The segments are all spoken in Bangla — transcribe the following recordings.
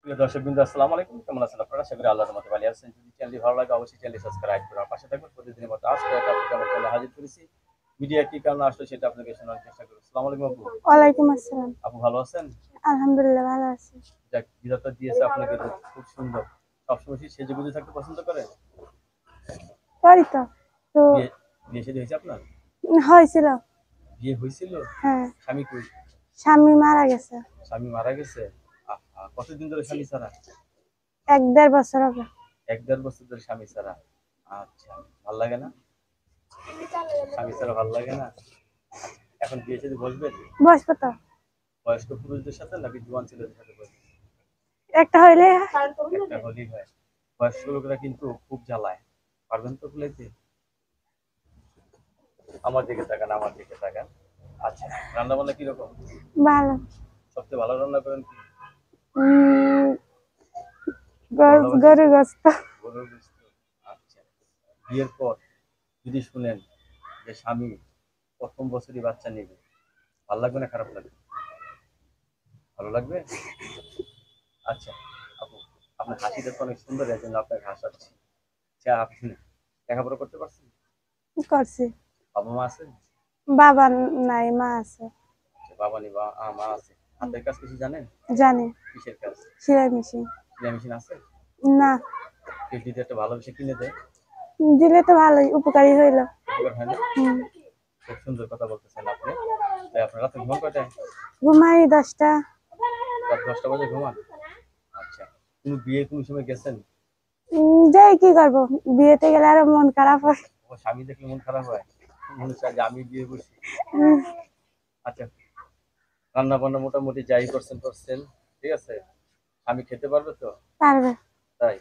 প্রিয় দর্শকবৃন্দ, আসসালামু আলাইকুম। কেমন আছেন আপনারা? আশা করি আল্লাহর রহমতে ভালো আছেন। যদি চ্যানেলটি ভালো লাগে অবশ্যই চ্যানেলটি সাবস্ক্রাইব করে আমার পাশে থাকবেন। প্রতিদিনের মতো আজকে একটা আপনাকে আমার চ্যানেলে হাজির করেছি। মিডিয়া কি কারণে আসলো সেটা আপনাকে শোনানোর চেষ্টা করব। আসসালামু আলাইকুম আপু। ওয়ালাইকুম আসসালাম। আপু ভালো আছেন? আলহামদুলিল্লাহ ভালো আছি। যাক, বিধাতা দিয়েছে আপনাকে রূপ খুব সুন্দর। সবসময় কি সেজেগুজে থাকতে পছন্দ করেন? করি তো। তো বিয়ে বিয়ে শাদী হয়েছে আপনার? হয়েছিল। বিয়ে হয়েছিল? হ্যাঁ, স্বামী কই? স্বামী মারা গেছে। স্বামী মারা গেছে? আহা! কতদিন ধরে স্বামী ছাড়া? 1-1.5 বছর হবে। ১-১.৫ বছর ধরে স্বামী ছাড়া। আচ্ছা, ভাল লাগে না? স্বামী ছাড়া ভাল লাগে না? এখন বিয়ে শাদী বসবেন? বয়স কত? বয়স্ক পুরুষদের সাথে নাকি জোয়ান ছেলেদের সাথে বসবেন? একটা হইলে একটা হলেই হয়। বয়স্ক লোকেরা কিন্তু খুব জ্বালায়। পারবেন তো কুলাইতে? আমার দিকে তাকান, আমার দিকে তাকান। আচ্ছা, রান্না বান্না কিরকম? ভালো। সবচেয়ে ভালো রান্না করেন কি? উম, গলা বাজি গরু গোস্ত। গরুর গোস্ত। আচ্ছা, বিয়ের পর যদি শুনেন যে স্বামী প্রথম বছরই বাচ্চা নেবে, ভালো লাগবে না খারাপ লাগবে? ভালো লাগবে? আচ্ছা, আপু, আপনার হাসিটা তো অনেক সুন্দর, এর জন্য আপনাকে হাসাচ্ছি। আচ্ছা, আপনি লেখাপড়া করতে পারছেন? করছি। বাবা মা আছে? বাবা নাই, মা আছে। আচ্ছা, বাবা নেই, মা আছে। হাতের কাজ কিছু জানেন? জানি। কিসের কাজ? সেলাই মেশিন। সেলাই মেশিন আছে? না, কেউ যদি একটা ভালোবেসে কিনে দেয়, দিলে তো ভালোই, উপকারী হইলো। উপকার হয় না? হুম। খুব সুন্দর কথা বলতেছেন আপনি। তাই আপনার রাতে ঘুমান কয়টায়? ঘুমাই 10টা। রাত ১০টা বাজে ঘুমান? আচ্ছা, কোনো সময় গেছেন? যাই, কি করবো, বিয়েতে গেলে আরো মন খারাপ হয়। ও, স্বামী দেখলে মন খারাপ হয়? মনে চায় যে আমি বিয়ে করছি। উম, আচ্ছা, রান্না বান্না মোটামুটি যাই করছেন করছেন, ঠিক আছে? স্বামী খেতে পারবে তো? পারবে। তাই?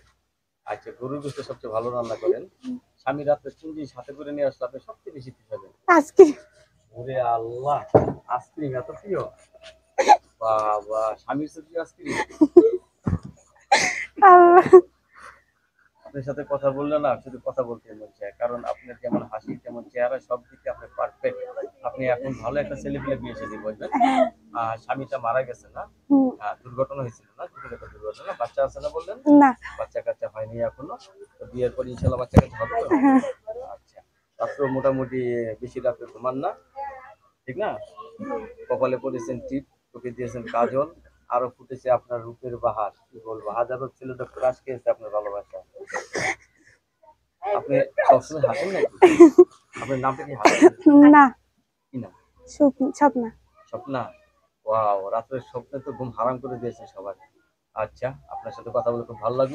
আচ্ছা, গরুর গোশত সবচেয়ে ভালো রান্না করেন। স্বামী রাত্রে কোন জিনিস হাতে করে নিয়ে আসলে আপনি সবচেয়ে বেশি খুশি হবেন? আজকে ওরে আল্লাহ! আইসক্রিম এত প্রিয়? বাবা! স্বামীর চেয়ে প্রিয় আইসক্রিম? আল্লাহ। আপনার সাথে কথা বললে না শুধু কথা বলতে মন চায়। কারণ আপনার যেমন হাসি, যেমন চেহারা, সব দিকে আপনি পারফেক্ট। আপনি এখন ভালো একটা ছেলে পেলে বিয়ে শাদী করবেন। স্বামীটা মারা গেছে না? হুম, দুর্ঘটনা হয়েছিল না? ছোটখাটো দুর্ঘটনা। বাচ্চা আছে না বললেন? না। বাচ্চা-কাচ্চা হয়নি এখনো। তো বিয়ের পর ইনশাআল্লাহ বাচ্চা-কাচ্চা হবে তো? হ্যাঁ। আচ্ছা। রাত্রেও মোটামুটি বেশি রাত্রে ঘুমান না? ঠিক না? কপালে পড়েছেন টিপ, চোখে দিয়েছেন কাজল, আরো ফুটেছে আপনার রূপের বাহার। কি বলবো? হাজারো ছেলেদের ক্রাশ খেয়েছে আপনার ভালোবাসা। আপনি সবসময় হাসেন নাকি? আপনার নামটা কি হাসেন? না, কি নাম? স্বপ্না। স্বপ্না? ওয়াও! রাত্রের স্বপ্নে তো ঘুম হারাম করে দিয়েছে সবার। আচ্ছা, আপনার সাথে কথা বলে খুব ভালো লাগলো।